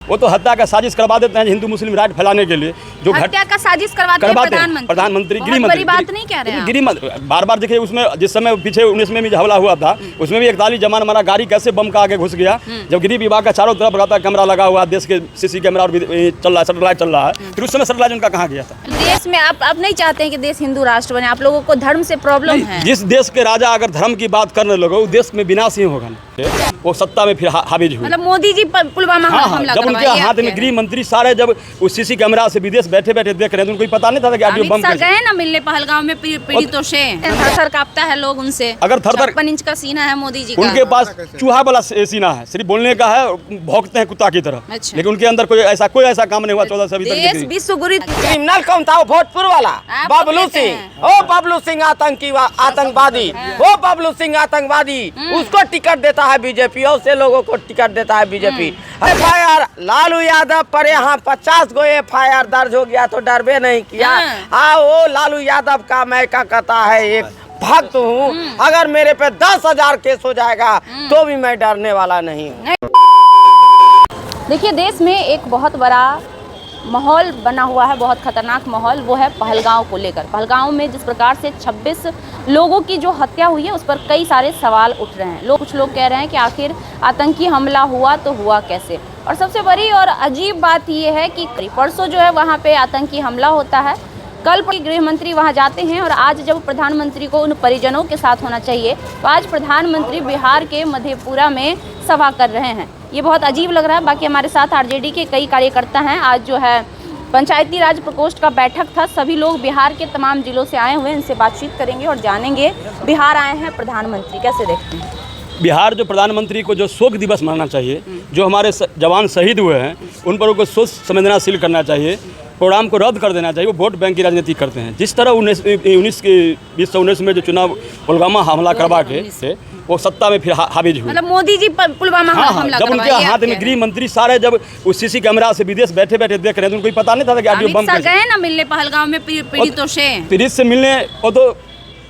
वो तो हत्या का साजिश करवा देते हैं हिंदू मुस्लिम राइट फैलाने के लिए। जो हत्या का साजिश करवाते हैं प्रधानमंत्री बड़ी बात नहीं कह रहे हैं गृह बार बार देखिए, उसमें जिस समय पीछे 19 में भी हमला हुआ था उसमें भी 41 जवान हमारा गाड़ी कैसे बम का आगे घुस गया। जब गृह विभाग का चारों तरफ रहता कैमरा लगा हुआ, देश के सीसी कैमरा और चल रहा है, सैटेलाइट चल रहा है, फिर उस समय सैटेलाइट उनका कहाँ गया था? देश में आप नहीं चाहते हैं कि देश हिंदू राष्ट्र बने? आप लोगों को धर्म से प्रॉब्लम है? जिस देश के राजा अगर धर्म की बात करने लगे उस देश में विनाश ही होगा। वो सत्ता में फिर हाविज हुए। मतलब मोदी जी पुलवामा हमला जब उनके हाथ में गृह मंत्री सारे जब उस सीसी कैमरा से विदेश बैठे बैठे देख रहे हैं तो उनको पता नहीं था कि आगे बम गए ना मिलने पहलगांव में पीड़ितों से, थर कांपता है लोग उनसे। अगर थर 56 इंच का सीना है मोदी जी का। उनके पास चूहा वाला सीना है, सिर्फ बोलने का है, भौंकते हैं कुत्ता की तरह। लेकिन उनके अंदर कोई ऐसा काम नहीं हुआ 14 से अभी तक। विश्वगुरु क्रिमिनल कौन था? भोजपुर वाला बबलू सिंह। ओ बबलू सिंह आतंकवादी, ओ बबलू सिंह आतंकवादी, उसको टिकट देता है बीजेपी और से लोगों को टिकट देता है बीजेपी। FIR लालू यादव पर यहाँ 50 गो FIR दर्ज हो गया तो डरबे नहीं किया। वो लालू यादव का मैं क्या कहता है एक भक्त हूँ, अगर मेरे पे 10,000 केस हो जाएगा तो भी मैं डरने वाला नहीं हूँ। देखिए, देश में एक बहुत बड़ा माहौल बना हुआ है, बहुत खतरनाक माहौल, वो है पहलगांव को लेकर। पहलगांव में जिस प्रकार से 26 लोगों की जो हत्या हुई है उस पर कई सारे सवाल उठ रहे हैं। कुछ लोग कह रहे हैं कि आखिर आतंकी हमला हुआ तो हुआ कैसे। और सबसे बड़ी और अजीब बात ये है कि परसों जो है वहाँ पे आतंकी हमला होता है, कल गृह मंत्री वहाँ जाते हैं और आज जब प्रधानमंत्री को उन परिजनों के साथ होना चाहिए तो आज प्रधानमंत्री बिहार के मधेपुरा में सभा कर रहे हैं। ये बहुत अजीब लग रहा है। बाकी हमारे साथ आरजेडी के कई कार्यकर्ता हैं। आज जो है पंचायती राज प्रकोष्ठ का बैठक था, सभी लोग बिहार के तमाम जिलों से आए हुए हैं। इनसे बातचीत करेंगे और जानेंगे बिहार आए हैं प्रधानमंत्री, कैसे देखते हैं बिहार। जो प्रधानमंत्री को जो शोक दिवस मनाना चाहिए, जो हमारे जवान शहीद हुए हैं उन पर उनको सोच संवेदनाशील करना चाहिए, प्रोग्राम को रद्द कर देना चाहिए। वो वोट बैंक की राजनीति करते हैं। जिस तरह 2019 में जो चुनाव पुलवामा हमला करवा के वो सत्ता में फिर हाविज हुए। मतलब मोदी जी पुलवामा हमला जब उनके हाथ में गृह मंत्री सारे जब उस सीसी कैमरा से विदेश बैठे बैठे देख रहे हैं तो उनको पता नहीं था कि आगे बम गए ना मिलने पहलगांव में पीड़ितों से। पीड़ित से मिलने वो तो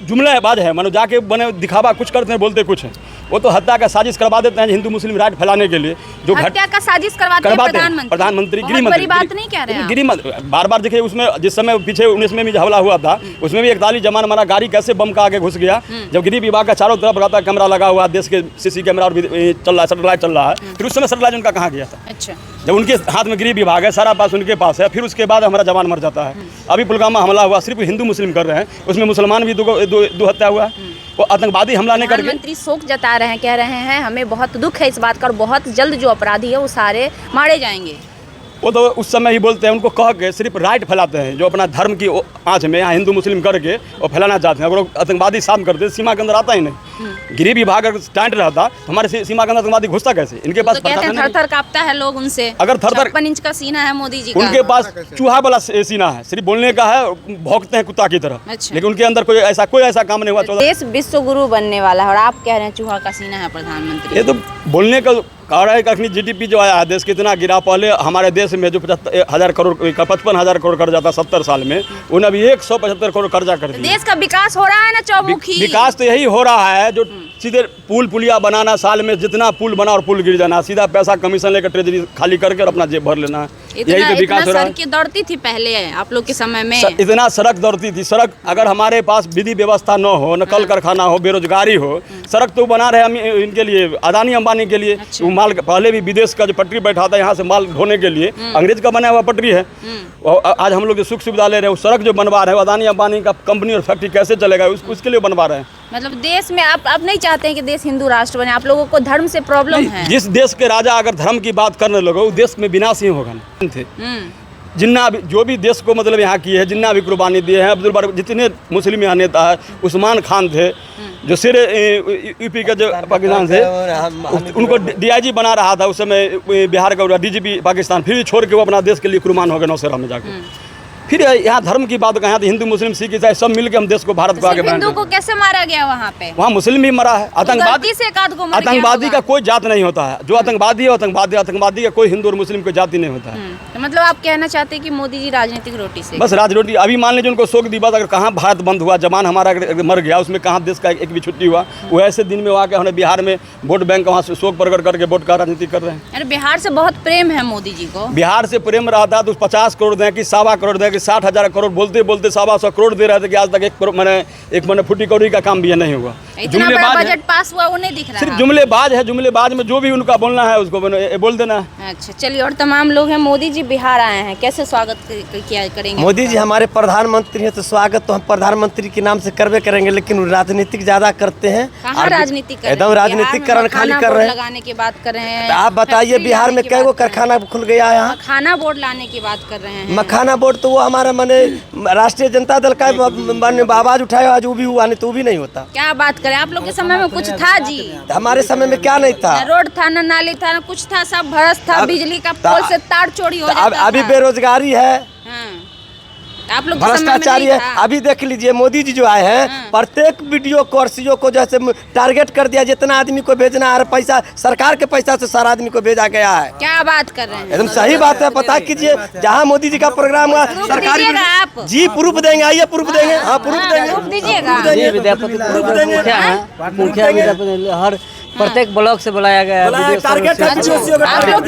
जुमलाबाज है, मानो जाके बने दिखावा कुछ करते हैं, बोलते कुछ हैं। वो तो हत्या का साजिश करवा देते हैं हिंदू मुस्लिम राइट फैलाने के लिए। जो हत्या का साजिश करवाते हैं प्रधानमंत्री गृह मंत्री। बड़ी बात नहीं कह रहे हैं गृह बार बार देखिए, उसमें जिस समय पीछे 19 में भी हमला हुआ था उसमें भी 41 जवान हमारा गाड़ी कैसे बम का आगे घुस गया। जब गृह विभाग का चारों तरफ रहता कैमरा लगा हुआ, देश के सीसी कैमरा और चल रहा है, सैटेलाइट चल रहा है, फिर उस समय सैटेलाइट उनका कहाँ गया था? अच्छा, जब उनके हाथ में गृह विभाग है, सारा पास उनके पास है, फिर उसके बाद हमारा जवान मर जाता है। अभी पुलवामा हमला हुआ, सिर्फ हिंदू मुस्लिम कर रहे हैं, उसमें मुसलमान भी दो हत्या हुआ है। वो आतंकवादी हमला नहीं करके प्रधानमंत्री शोक जता रहे हैं, कह रहे हैं हमें बहुत दुख है इस बात का और बहुत जल्द जो अपराधी है वो सारे मारे जाएंगे। वो तो उस समय ही बोलते हैं, उनको कह के सिर्फ राइट फैलाते हैं, जो अपना धर्म की आँच में यहाँ हिंदू मुस्लिम करके वो फैलाना चाहते हैं। अगर आतंकवादी साफ करते सीमा के अंदर आता ही नहीं। गृह विभाग अगर स्टैंड रहता तो हमारे सीमा के अंदर आतंकवादी घुसता कैसे? इनके पास थर कांपता है लोग उनसे। अगर थर 56 इंच का सीना है मोदी जी का। उनके पास चूहा वाला सीना है, सिर्फ बोलने का है, भौंकते हैं कुत्ता की तरह। लेकिन उनके अंदर कोई ऐसा काम नहीं हुआ। देश विश्वगुरु बनने वाला है और आप कह रहे हैं चूहा का सीना है प्रधानमंत्री। ये तो बोलने का कारण है कि GDP जो आया है देश कितना गिरा। पहले हमारे देश में जो 55,000 करोड़ कर्जा जाता 70 साल में, उन्हें अभी 175 करोड़ कर्जा कर दिया। देश का विकास हो रहा है ना चौमुखी। विकास तो यही हो रहा है जो सीधे पुलिया बनाना, साल में जितना पुल बना और पुल गिर जाना, सीधा पैसा कमीशन लेकर ट्रेजरी खाली करके और अपना जेब भर लेना। यही तो विकास हो रहा है। सड़कें दौड़ती थी पहले आप लोग के समय में, इतना सड़क दौड़ती थी। सड़क अगर हमारे पास विधि व्यवस्था न हो, न कल कारखाना हो, बेरोजगारी हो, सड़क तो बना रहे हम इनके लिए, अदानी अंबानी के लिए। वो माल पहले भी विदेश का जो पटरी बैठा था यहाँ से माल ढोने के लिए, अंग्रेज का बना हुआ पटरी है। आज हम लोग जो सुख सुविधा ले रहे हैं, सड़क जो बनवा रहे हैं, अदानी अंबानी का कंपनी और फैक्ट्री कैसे चलेगा उसके लिए बनवा रहे हैं। मतलब देश में आप नहीं चाहते हैं कि देश हिंदू राष्ट्र बने? आप लोगों को धर्म से प्रॉब्लम है? जिस देश के राजा अगर धर्म की बात करने लगे उस देश में विनाश ही होगा। जिन्ना भी जो भी देश को मतलब यहाँ किए हैं, जिन्ना भी कुर्बानी दिए हैं, अब्दुल बारी, जितने मुस्लिम यहाँ नेता है, उस्मान खान थे जो सिर यूपी के जो पाकिस्तान से उनको DIG बना रहा था उस समय बिहार का DGP पाकिस्तान, फिर भी छोड़ के वो अपना देश के लिए कुर्बान हो गए नौशेरा में जाकर। फिर यहाँ धर्म की बात कहें तो हिंदू मुस्लिम सिख ईसाई सब मिलकर हम देश को भारत को आगे सिर्फ हिंदू बढ़ाएंगे। को कैसे मारा गया वहाँ पे? वहाँ मुस्लिम भी मरा है। गलती से एक आध को मर गया आतंकवादी होगा। का कोई जात नहीं होता है। जो आतंकवादी है आतंकवादी, आतंकवादी का कोई हिंदू और मुस्लिम कोई जाति नहीं होता है। तो मतलब आप कहना चाहते हैं कि मोदी जी राजनीतिक रोटी से बस राजरोटी। अभी मान लीजिए उनको शोक दिवस अगर कहाँ भारत बंद हुआ, जवान हमारा अगर मर गया, उसमें कहाँ देश का एक भी छुट्टी हुआ, वो ऐसे दिन में आके हमने बिहार में वोट बैंक वहाँ से शोक प्रकट करके वोट का राजनीति कर रहे हैं। अरे बिहार से बहुत प्रेम है मोदी जी को। बिहार से प्रेम रहता तो 50 करोड़ दें कि 1.25 करोड़ दें कि 60,000 करोड़, बोलते बोलते 1.25 करोड़ दे रहे थे कि आज तक एक मैंने फुटी कौड़ी का काम भी नहीं हुआ। इतना बड़ा बजट पास हुआ वो नहीं दिख रहा। सिर्फ जुमलेबाज है। जुमलेबाज में जो भी उनका बोलना है उसको बोल देना है। अच्छा चलिए, और तमाम लोग हैं। मोदी जी बिहार आए हैं, कैसे स्वागत किया करेंगे? मोदी जी हमारे प्रधानमंत्री हैं तो स्वागत तो हम प्रधानमंत्री के नाम से करवे करेंगे, लेकिन राजनीतिक ज्यादा करते हैं। कहाँ राजनीतिक कर रहे हैं? एकदम राजनीतिकरण खाली कर रहे हैं। लगाने की बात कर रहे हैं। आप बताइए बिहार में कई गो कारखाना खुल गया है यहाँ? मखाना बोर्ड लाने की बात कर रहे हैं। मखाना बोर्ड तो वो हमारा माने राष्ट्रीय जनता दल का आवाज उठाया, आज वो भी हुआ, नहीं तो वो भी नहीं होता। क्या बात करें, आप लोग के समय में कुछ था जी? हमारे समय में क्या नहीं था? ना रोड था, ना नाली था, ना कुछ था, सब भ्रष्ट था। बिजली का पोल से तार चोरी हो जाता था। अभी बेरोजगारी है, आप लोग के समय में भ्रष्टाचारी नहीं है। था। अभी देख लीजिए मोदी जी जो आए हैं, प्रत्येक वीडियो को और सीओ को जैसे टारगेट कर दिया, जितना आदमी को भेजना है पैसा सरकार के पैसा से सारा आदमी को भेजा गया है। क्या बात कर रहे हैं? एकदम सही बात है। पता कीजिए जहाँ मोदी जी का प्रोग्राम हुआ सरकारी दीजिएगा आप? जी प्रूफ देंगे, आइए प्रूफ देंगे। हाँ प्रूफ देंगे, प्रूफ दीजिएगा। मुखिया विद्यापति हर प्रत्येक ब्लॉक से बुलाया गया है। टारगेट आप लोग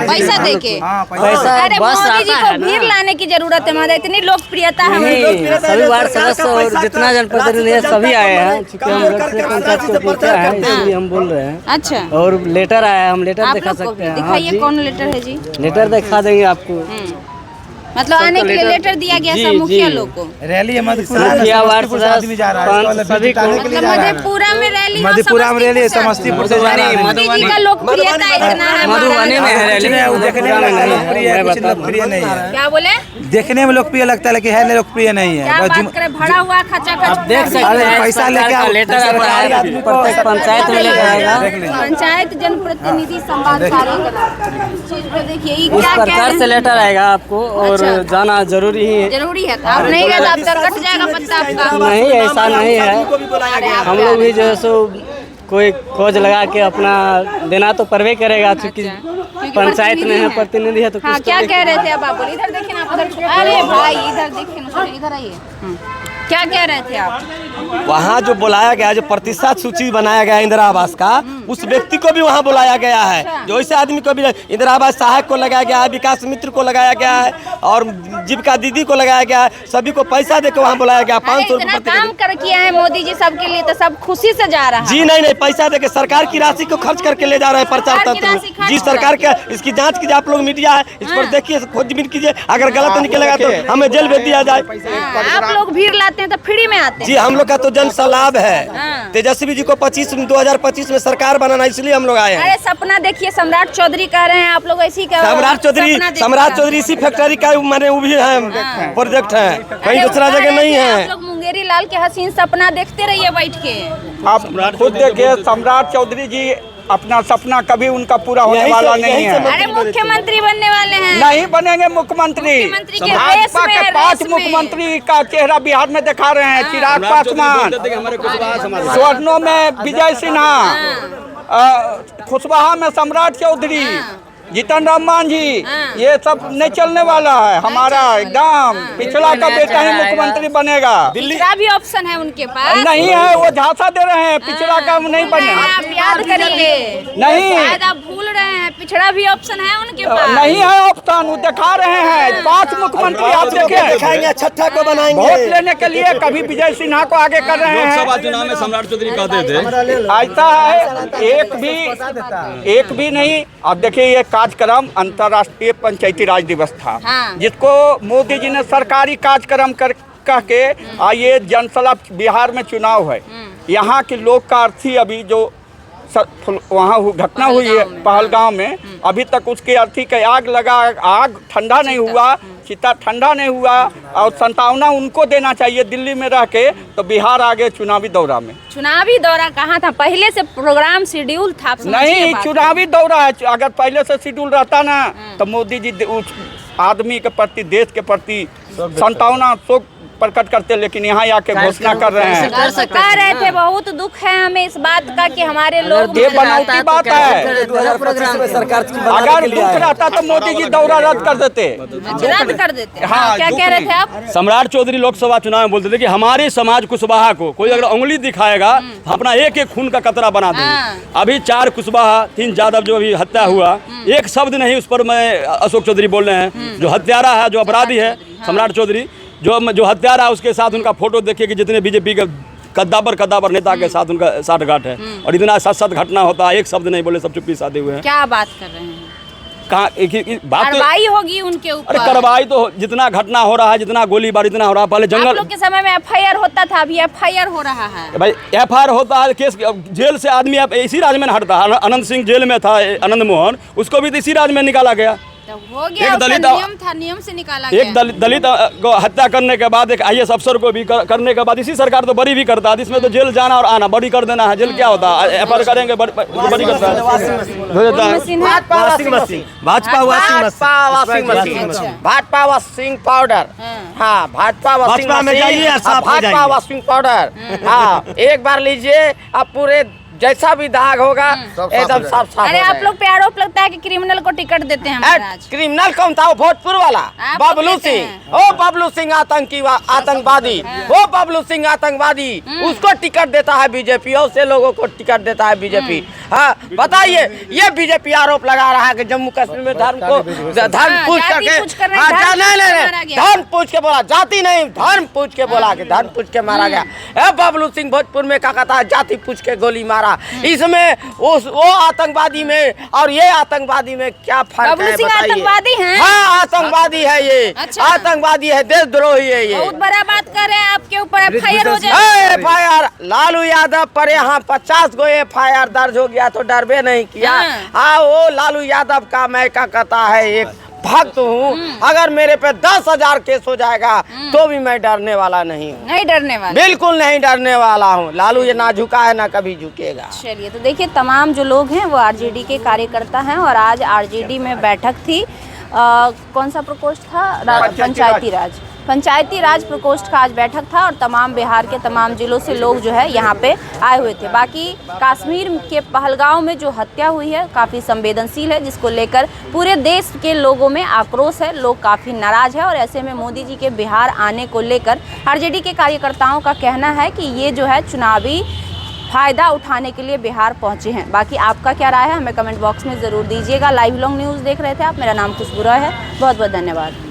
पैसा देके पैसा अरे बस मोदी जी आता को है ना। भीड़ लाने की जरूरत है महोदय, इतनी लोकप्रियता है नहीं, हमारी। सभी वार्ड सदस्य और जितना जनप्रतिनिधि है सभी आए हैं, क्योंकि हम घर से पंचायत के मुखिया हैं, इसलिए हम बोल रहे हैं। अच्छा, और लेटर आया है, हम लेटर आप दिखा लोग को सकते भी हैं। हाँ दिखाइए जी, कौन लेटर है जी? लेटर दिखा देंगे आपको। मतलब आने के लिए लेटर दिया गया सब मुखिया लोग को। रैली है मधेपुरा मुखिया वार्ड आदमी जा रहा है, सभी को मतलब मधेपुरा में रैली हो, मधेपुरा में रैली है, समस्तीपुर से जा रहा है। मोदी जी का लोकप्रियता इतना है मधुबनी में है रैली। वो देखने में लोकप्रिय है, कुछ लोकप्रिय नहीं है। क्या बोले? देखने में लोकप्रिय लगता है लेकिन है लोकप्रिय नहीं है। क्या बस बात करे, भरा हुआ खचा खच देख सकते हैं पैसा लेके सरकार का आओ, लेटर सरकारी आता है, आदमी को प्रत्येक पंचायत में लेकर आएगा। पंचायत जनप्रतिनिधि संवाद चीज पे देखिए ये उस क्या कह प्रकार रहे से हैं। लेटर आएगा आपको और अच्छा। जाना जरूरी है। जरूरी है, आप नहीं गए तो आप तो कट जाएगा पत्ता आपका। नहीं, ऐसा नहीं है। हम लोग भी जो है सो कोई खोज लगा के अपना देना तो परवे करेगा, क्योंकि पंचायत में है, प्रतिनिधि है तो हाँ कुछ तो क्या कह रहे थे अब आप बोलिए? इधर देखिए ना, आप उधर। अरे भाई इधर देखिए ना, सॉरी इधर आइए। क्या कह रहे थे आप? वहाँ जो बुलाया गया, जो प्रतिशत सूची बनाया गया इंदिरा आवास का, उस व्यक्ति को भी वहाँ बुलाया गया है। जो ऐसे आदमी को भी इंदिरा आवास सहायक को लगाया गया है, विकास मित्र को लगाया गया है और जीविका दीदी को लगाया गया है। सभी को पैसा देकर वहाँ बुलाया गया। 500 इतना रुपये काम कर किया है मोदी जी सबके लिए, तो सब खुशी से जा रहा है। जी नहीं, पैसा देके सरकार की राशि को खर्च करके ले जा रहे हैं प्रचार सरकार की तंत्र राशि में। खर्च जी सरकार के इसकी जांच कीजिए, आप लोग मीडिया है, इस पर देखिए, खोजबीन कीजिए। अगर गलत निकलेगा तो हमें जेल भेज दिया जाए। आप लोग भीड़ लाते हैं तो फ्री में आते हैं। जी हम लोग का तो जन सलाभ है। हाँ। तेजस्वी जी को 2025 में सरकार बनाना, इसलिए हम लोग आए हैं। अरे सपना देखिए, सम्राट चौधरी कह रहे हैं, आप लोग ऐसी कह सम्राट चौधरी इसी फैक्ट्री का मैंने वो भी है प्रोजेक्ट है, कहीं दूसरा जगह नहीं है। आप लोग मुंगेरी लाल के हसीन सपना देखते रहिए बैठ के। आप खुद देखिए, सम्राट चौधरी जी अपना सपना कभी उनका पूरा होने वाला नहीं है। अरे मुख्यमंत्री बनने वाले हैं। नहीं बनेंगे मुख्यमंत्री। मुख्यमंत्री के भाजपा रेस में के है, 5 रेस में। मुख्यमंत्री का चेहरा बिहार में दिखा रहे हैं। चिराग पासवान, स्वर्णों में विजय सिन्हा, खुशबहा में सम्राट चौधरी, जीतन राम मांझी, ये सब नहीं चलने वाला है हमारा। एकदम पिछड़ा का बेटा ही मुख्यमंत्री बनेगा। पिछड़ा भी ऑप्शन है उनके पास। नहीं है, वो झांसा दे रहे हैं, पिछड़ा का नहीं बने। आप याद करिए, नहीं। शायद आप भूल रहे हैं, पिछड़ा भी ऑप्शन है उनके पास। नहीं है ऑप्शन, वो दिखा रहे हैं। 5 मुख्यमंत्री आप देखिए, दिखाएंगे, छठा को बनाएंगे। वोट लेने के लिए कभी विजय सिन्हा को आगे कर रहे हैं। लोकसभा चुनाव में सम्राट चौधरी कहते थे। ऐसा है, एक भी नहीं। अब देखिए, ये कार्यक्रम अंतर्राष्ट्रीय पंचायती राज दिवस था, हाँ। जिसको मोदी जी ने सरकारी कार्यक्रम कह के आइए जनसभा। बिहार में चुनाव है, यहाँ के लोग का अर्थी अभी जो वहाँ घटना हुई है पहलगांव में, अभी तक उसके अर्थी का आग लगा, आग ठंडा नहीं हुआ, चिता ठंडा नहीं हुआ। और संतावना उनको देना चाहिए दिल्ली में रह के, तो बिहार आगे चुनावी दौरा में। चुनावी दौरा कहाँ था? पहले से प्रोग्राम शेड्यूल था। आप समझिए नहीं, बात। चुनावी दौरा है। अगर पहले से शेड्यूल रहता ना, तो मोदी जी आदमी के प्रति, देश के प्रति संतावना शोक प्रकट करते, लेकिन यहाँ आके घोषणा कर रहे हैं। कह रहे थे बहुत दुख है हमें इस बात का कि हमारे लोग ये बनावटी बात है। 2025 में सरकार अगर दुख रहता तो मोदी जी दौरा रद्द कर देते। रद्द कर देते। हाँ, क्या कह रहे थे आप? सम्राट चौधरी लोकसभा चुनाव में बोलते थे कि हमारे समाज कुशवाहा को कोई अगर उंगली दिखाएगा तो अपना एक एक खून का कतरा बना देंगे। अभी 4 कुशवाहा 3 यादव जो अभी हत्या हुआ, एक शब्द नहीं उस पर मैं अशोक चौधरी बोल रहे हैं। जो हत्यारा है, जो अपराधी है सम्राट चौधरी, जो हत्यारा है, उसके साथ उनका फोटो देखिए कि जितने बीजेपी के कद्दावर नेता के साथ उनका साठगांठ है। और इतना सत घटना होता है, एक शब्द नहीं बोले, सब चुप्पी साधे हुए हैं। क्या बात कर रहे हैं? कहाँ एक बात कार्रवाई होगी उनके ऊपर। अरे कार्रवाई तो जितना घटना हो रहा है, जितना गोलीबारी इतना हो रहा है, पहले आप जंगल लोग के समय में FIR होता था, अभी FIR हो रहा है। भाई FIR होता है, केस जेल से आदमी इसी राज्य में न हटता है। अनंत सिंह जेल में था, आनंद मोहन, उसको भी तो इसी राज्य में निकाला गया। हो गया, उसका नियम था, नियम से निकाला एक दलित को हत्या करने के बाद एक IAS अफसर को भी करने के बाद इसी सरकार तो बरी भी करता है। इसमें तो जेल जाना और आना, बरी कर देना है। जेल क्या होता है? FIR करेंगे, बरी करता है। Bhajpa washing machine, Bhajpa washing powder. हाँ, भाजपा वॉशिंग भाजपा में जाइए और साफ हो भाजपा जाइए। Washing powder. हाँ, एक बार लीजिए, अब पूरे जैसा भी दाग होगा एकदम साफ साफ। अरे आप लोग पे आरोप लगता है कि क्रिमिनल को टिकट देते हैं महाराज। क्रिमिनल कौन था? वो भोजपुर वाला आप बबलू कहते सिंह। हैं। ओ बबलू सिंह आतंकवादी, वो बबलू सिंह आतंकवादी, उसको टिकट देता है बीजेपी और से लोगों को टिकट देता है बीजेपी। हाँ, बताइए, ये बीजेपी आरोप लगा रहा है कि जम्मू कश्मीर में धर्म को धर्म पूछ करके, नहीं, धर्म पूछ के बोला, जाति नहीं, धर्म पूछ के बोला कि धर्म पूछ के मारा गया। बबलू सिंह भोजपुर में क्या कहता है? जाति पूछ के गोली मारा। इसमें वो आतंकवादी में और ये आतंकवादी में क्या फर्क है? आतंकवादी हैं? हाँ, आतंकवादी है ये। अच्छा। आतंकवादी है, देशद्रोही है ये। बहुत बड़ा बात कर रहे हैं, आपके ऊपर FIR हो जाए। FIR लालू यादव पर यहाँ 50 गो FIR दर्ज हो गया तो डरबे नहीं किया। हाँ, वो लालू यादव का मैं क्या कहता है, एक भक्त हूँ। अगर मेरे पे 10,000 केस हो जाएगा तो भी मैं डरने वाला नहीं हूँ। नहीं डरने वाला, बिल्कुल नहीं डरने वाला हूँ। लालू ये ना झुका है ना कभी झुकेगा। चलिए, तो देखिए तमाम जो लोग हैं वो RJD के कार्यकर्ता हैं और आज RJD में बैठक थी। कौन सा प्रकोष्ठ था? पंचायती राज प्रकोष्ठ का आज बैठक था और तमाम बिहार के तमाम जिलों से लोग जो है यहाँ पे आए हुए थे। बाकी कश्मीर के पहलगांव में जो हत्या हुई है काफ़ी संवेदनशील है, जिसको लेकर पूरे देश के लोगों में आक्रोश है, लोग काफ़ी नाराज है। और ऐसे में मोदी जी के बिहार आने को लेकर RJD के कार्यकर्ताओं का कहना है कि ये जो है चुनावी फ़ायदा उठाने के लिए बिहार पहुंचे हैं। बाकी आपका क्या राय है हमें कमेंट बॉक्स में ज़रूर दीजिएगा। लाइव लॉन्ग न्यूज़ देख रहे थे आप, मेरा नाम खुशबू रॉय है। बहुत बहुत धन्यवाद।